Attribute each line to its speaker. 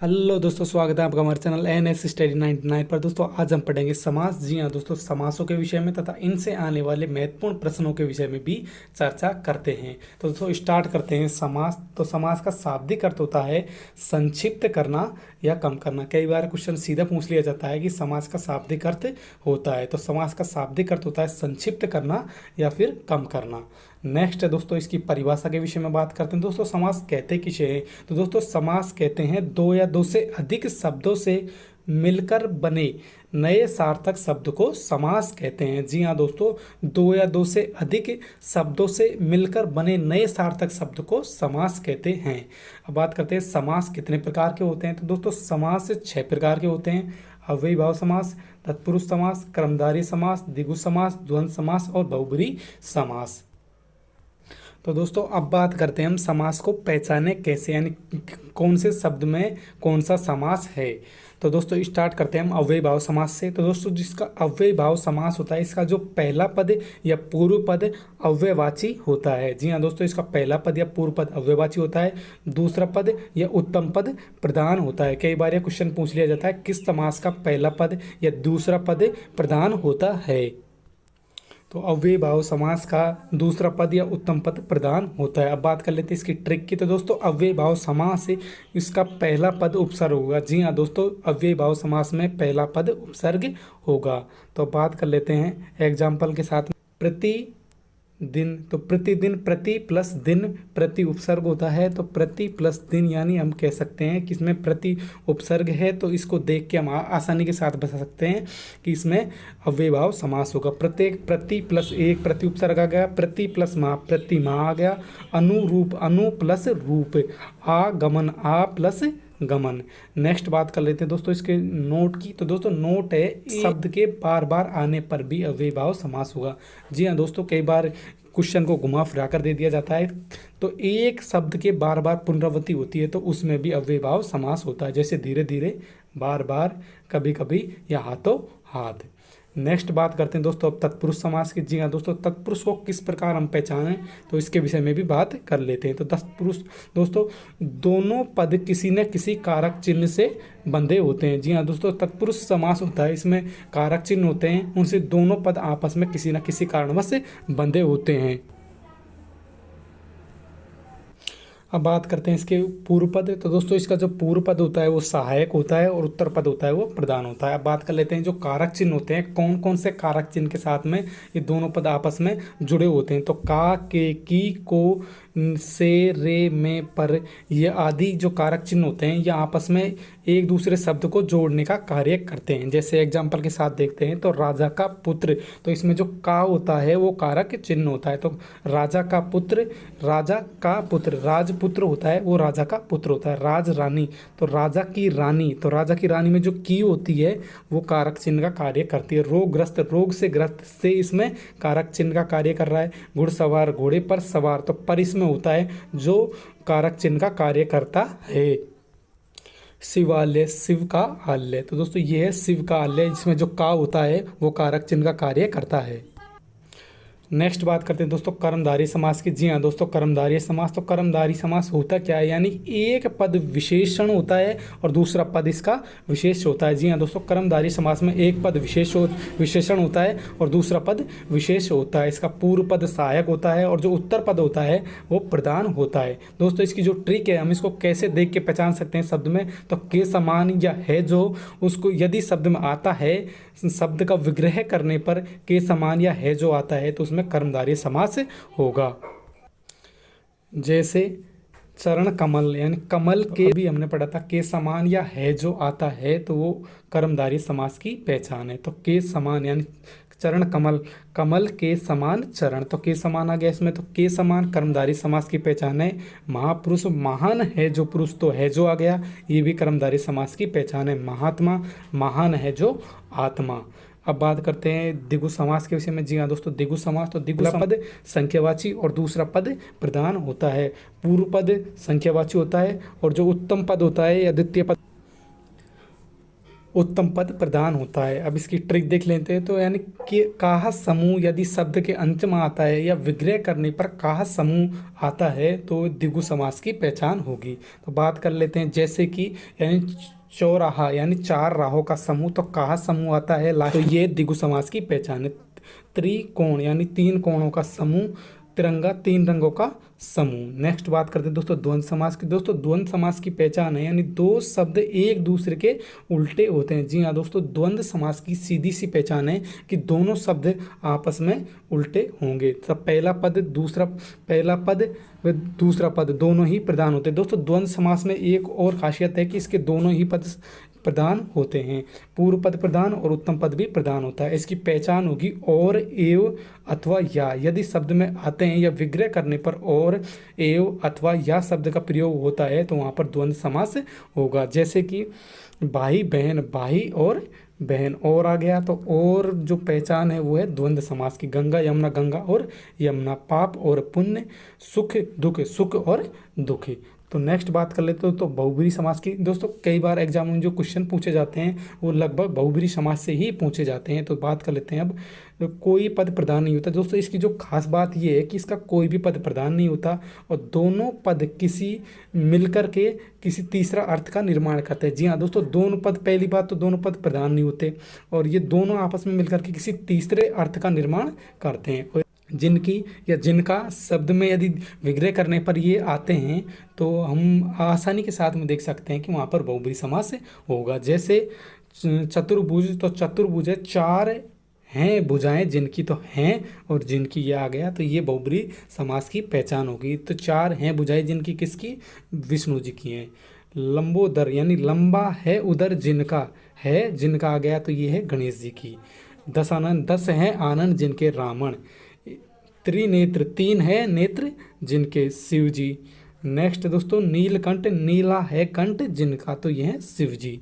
Speaker 1: Hello दोस्तों, स्वागत है आपका हमारे चैनल NS स्टडी 99 पर। दोस्तों आज हम पढ़ेंगे समास। जी हाँ दोस्तों, समासों के विषय में तथा इनसे आने वाले महत्वपूर्ण प्रश्नों के विषय में भी चर्चा करते हैं। तो दोस्तों स्टार्ट करते हैं। समास। तो समास का शाब्दिक अर्थ होता है संक्षिप्त करना या कम करना। कई बार क्वेश्चन सीधा पूछ लिया जाता है कि समास का शाब्दिक अर्थ होता है, तो समास का शाब्दिक अर्थ होता है संक्षिप्त करना या फिर कम करना। नेक्स्ट है दोस्तों, इसकी परिभाषा के विषय में बात करते हैं। दोस्तों समास कहते किसे हैं? तो दोस्तों समास कहते हैं दो या दो से अधिक शब्दों से मिलकर बने नए सार्थक शब्द को समास कहते हैं। जी हाँ दोस्तों, दो या दो से अधिक शब्दों से मिलकर बने नए सार्थक शब्द को समास कहते हैं। अब बात करते हैं समास कितने प्रकार के होते हैं। तो दोस्तों समास 6 प्रकार के होते हैं। अव्ययीभाव समास, तत्पुरुष समास, कर्मधारय समास, द्विगु समास, द्वंद्व समास और बहुब्रीहि समास। तो दोस्तों अब बात करते हैं हम समास को पहचाने कैसे, यानी कौन से शब्द में कौन सा समास है। तो दोस्तों स्टार्ट करते हैं हम अव्ययीभाव समास से। तो दोस्तों जिसका अव्ययीभाव समास होता है, इसका जो पहला पद या पूर्व पद अव्ययवाची होता है। जी हाँ दोस्तों, इसका पहला पद या पूर्व पद अव्ययवाची होता है, दूसरा पद या उत्तम पद प्रधान होता है। कई बार यह क्वेश्चन पूछ लिया जाता है किस समास का पहला पद या दूसरा पद प्रधान होता है। तो अव्ययीभाव समास का दूसरा पद या उत्तम पद प्रधान होता है। अब बात कर लेते हैं इसकी ट्रिक की। तो दोस्तों अव्ययीभाव समास से इसका पहला पद उपसर्ग होगा। जी हाँ दोस्तों, अव्ययीभाव समास में पहला पद उपसर्ग होगा। तो बात कर लेते हैं एग्जाम्पल के साथ। प्रति दिन, तो प्रतिदिन, प्रति प्लस दिन प्रति उपसर्ग होता है। तो प्रति प्लस दिन यानी हम कह सकते हैं कि इसमें प्रति उपसर्ग है, तो इसको देख के हम आसानी के साथ बता सकते हैं कि इसमें अव्ययीभाव समास होगा। प्रत्येक, प्रति प्लस एक प्रति उपसर्ग आ गया, प्रति प्लस माह प्रति माह आ गया, अनुरूप, अनु प्लस रूप, आगमन, आ प्लस गमन। नेक्स्ट बात कर लेते हैं दोस्तों इसके नोट की। तो दोस्तों नोट है शब्द के बार बार आने पर भी अव्ययीभाव समास होगा। जी हाँ दोस्तों, कई बार क्वेश्चन को घुमा फिरा कर दे दिया जाता है, तो एक शब्द के बार बार पुनरावृत्ति होती है तो उसमें भी अव्ययीभाव समास होता है, जैसे धीरे धीरे, बार बार, कभी कभी या हाथों हाथ। नेक्स्ट बात करते हैं दोस्तों अब तत्पुरुष समास की। जी हाँ दोस्तों, तत्पुरुष को किस प्रकार हम पहचानें, तो इसके विषय में भी बात कर लेते हैं। तो तत्पुरुष दोस्तों दोनों पद किसी न किसी कारक चिन्ह से बंधे होते हैं। जी हाँ दोस्तों, तत्पुरुष समास होता है, इसमें कारक चिन्ह होते हैं, उनसे दोनों पद आपस में किसी न किसी कारणवश से बंधे होते हैं। अब बात करते हैं इसके पूर्व पद। तो दोस्तों इसका जो पूर्व पद होता है वो सहायक होता है और उत्तर पद होता है वो प्रधान होता है। अब बात कर लेते हैं जो कारक चिन्ह होते हैं, कौन कौन से कारक चिन्ह के साथ में ये दोनों पद आपस में जुड़े होते हैं। तो का, के, की, को, से, रे, में, पर, ये आदि जो कारक चिन्ह होते हैं ये आपस में एक दूसरे शब्द को जोड़ने का कार्य करते हैं। जैसे एग्जाम्पल के साथ देखते हैं, तो राजा का पुत्र, तो इसमें जो का होता है वो कारक चिन्ह होता है। तो राजा का पुत्र, राजा का पुत्र, राजपुत्र होता है वो राजा का पुत्र होता है। राज रानी, तो राजा की रानी, तो राजा की रानी में जो की होती है वो कारक चिन्ह का कार्य करती है। रोगग्रस्त, रोग से ग्रस्त, से इसमें कारक चिन्ह का कार्य कर रहा है। घुड़सवार, घोड़े पर सवार, तो पर इसमें होता है जो कारक चिन्ह का कार्य करता है। शिवालय, शिव का आलय, तो दोस्तों ये है शिव का आलय, जिसमें जो का होता है वो कारक चिन्ह का कार्य करता है। नेक्स्ट बात करते हैं दोस्तों कर्मधारय समास की। जी हाँ दोस्तों, कर्मधारय समास, तो कर्मधारय समास होता क्या है, यानी एक पद विशेषण होता है और दूसरा पद इसका विशेष होता है। जी हाँ दोस्तों, कर्मधारय समास में एक पद विशेषण होता है और दूसरा पद विशेष होता है। इसका पूर्व पद सहायक होता है और जो उत्तर पद होता है वो प्रधान होता है। दोस्तों इसकी जो ट्रिक है, हम इसको कैसे देख के पहचान सकते हैं शब्द में, तो के समान या है जो, उसको यदि शब्द में आता है, शब्द का विग्रह करने पर के समान या है जो आता है तो उसमें कर्मधारय समास होगा। जैसे चरण कमल, यानी कमल के भी हमने पढ़ा था के समान या है जो आता है तो वो कर्मधारय समास की पहचान है। तो के समान यानी चरण कमल, कमल के समान चरण, तो के समान आ गया इसमें, तो के समान कर्मधारय समास की पहचान है। महापुरुष, महान है जो पुरुष, तो है जो आ गया, ये भी कर्मधारय समास की पहचान है। महात्मा, महान है जो आत्मा। अब बात करते हैं द्विगु समास के विषय में। जी हाँ दोस्तों, द्विगु समास, तो द्विगु पद संख्यावाची और दूसरा पद प्रधान होता है। पूर्व पद संख्यावाची होता है और जो उत्तम पद होता है या द्वितीय पद उत्तम पद प्रधान होता है। अब इसकी ट्रिक देख लेते हैं। तो यानी कि काह समूह यदि शब्द के अंत में आता है या विग्रह करने पर काह समूह आता है तो द्विगु समास की पहचान होगी। तो बात कर लेते हैं, जैसे कि यानी चौराहा यानी चार राहों का समूह, तो काह समूह आता है लास्ट, तो ये द्विगु समास की पहचान है। त्रिकोण यानी तीन कोणों का समूह, तिरंगा तीन रंगों का समूह। नेक्स्ट बात करते हैं दोस्तों द्वंद्व समास की। दोस्तों द्वंद्व समास की पहचान है यानी दो शब्द एक दूसरे के उल्टे होते हैं। जी हाँ दोस्तों, द्वंद्व समास की सीधी सी पहचान है कि दोनों शब्द आपस में उल्टे होंगे। तो पहला पद व दूसरा पद दोनों ही प्रधान होते हैं। दोस्तों द्वंद्व समास में एक और खासियत है कि इसके दोनों ही पद प्रधान होते हैं। पूर्व पद प्रधान और उत्तम पद भी प्रधान होता है। इसकी पहचान होगी और, एव अथवा या। यदि शब्द में आते हैं या विग्रह करने पर और, एव अथवा या शब्द का प्रयोग होता है तो वहाँ पर द्वंद्व समास होगा। जैसे कि भाई बहन, भाई और बहन, और आ गया तो और जो पहचान है वो है द्वंद्व समास की। गंगा यमुना, गंगा और यमुना। पाप और पुण्य, सुख दुख, सुख और दुख। तो नेक्स्ट बात कर लेते हो तो बहुब्रीहि समास की। दोस्तों कई बार एग्जाम में जो क्वेश्चन पूछे जाते हैं वो लगभग बहुब्रीहि समास से ही पूछे जाते हैं। तो बात कर लेते हैं अब, तो कोई पद प्रधान नहीं होता। दोस्तों इसकी जो खास बात ये है कि इसका कोई भी पद प्रधान नहीं होता और दोनों पद किसी मिलकर के किसी तीसरा अर्थ का निर्माण करते हैं। जी हाँ दोस्तों, दोनों पद, पहली बात तो दोनों पद प्रधान नहीं होते और ये दोनों आपस में मिलकर के किसी तीसरे अर्थ का निर्माण करते हैं। और जिनकी या जिनका शब्द में यदि विग्रह करने पर ये आते हैं तो हम आसानी के साथ में देख सकते हैं कि वहाँ पर बहुब्रीहि समास होगा। जैसे चतुर्भुज, तो चतुर्भुज है, चार हैं भुजाएं जिनकी, तो हैं और जिनकी ये आ गया तो ये बहुब्रीहि समास की पहचान होगी। तो चार हैं भुजाएं जिनकी, किसकी? विष्णु जी की हैं। लंबोदर यानी लंबा है उदर जिनका, है जिनका आ गया तो ये है गणेश जी की। दशानन, 10 हैं आनंद जिनके, रावण। त्रिनेत्र, 3 है नेत्र जिनके, शिव जी। नेक्स्ट दोस्तों नीलकंठ, नीला है कंठ जिनका, तो यह है शिव जी।